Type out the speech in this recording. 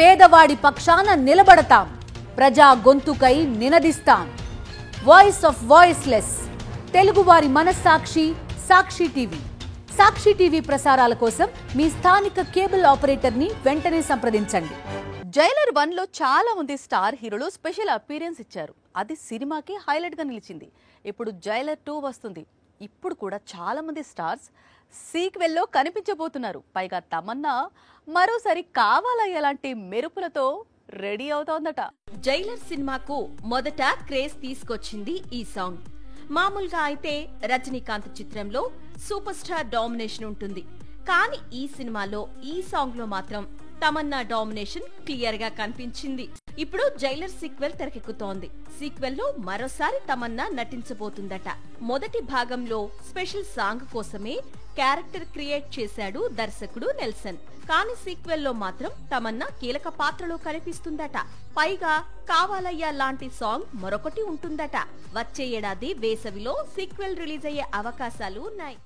పేదవాడి పక్షాన నిలబడతాం, ప్రజా గొంతుకై నినదిస్తాం. వాయిస్ ఆఫ్ వాయిస్లెస్, తెలుగువారి మనస్సాక్షి సాక్షి టీవీ. సాక్షి టీవీ ప్రసారాల కోసం మీ స్థానిక కేబుల్ ఆపరేటర్ ని వెంటనే సంప్రదించండి. జైలర్ 1 లో చాలా మంది స్టార్ హీరోలు స్పెషల్ అపీరెన్స్ ఇచ్చారు. అది సినిమాకి హైలైట్ గా నిలిచింది. ఇప్పుడు జైలర్ 2 వస్తుంది. ఇప్పుడు కూడా చాలా మంది స్టార్స్ సీక్వెల్ లో కనిపించబోతున్నారు. పైగా తమన్నా మరోసారి కావాలా ఎలాంటి మెరుపులతో రెడీ అవుతోందట. జైలర్ సినిమాకు మొదట క్రేజ్ తీసుకొచ్చింది ఈ సాంగ్. మామూలుగా అయితే రజనీకాంత్ చిత్రంలో సూపర్ స్టార్ డామినేషన్ ఉంటుంది. కానీ ఈ సినిమాలో ఈ సాంగ్ లో మాత్రం తమన్నా డామినేషన్ క్లియర్ గా కనిపించింది. ఇప్పుడు జైలర్ సీక్వెల్ తెరకెక్కుతోంది. సీక్వెల్ లో మరోసారి తమన్నా నటించబోతుందట. మొదటి భాగంలో స్పెషల్ సాంగ్ కోసమే క్యారెక్టర్ క్రియేట్ చేశాడు దర్శకుడు నెల్సన్. కానీ సీక్వెల్ లో మాత్రం తమన్నా కీలక పాత్రలో కనిపిస్తుందట. పైగా కావాలయ్యా లాంటి సాంగ్ మరొకటి ఉంటుందట. వచ్చే ఏడాది వేసవిలో సీక్వెల్ రిలీజ్ అయ్యే అవకాశాలు ఉన్నాయి.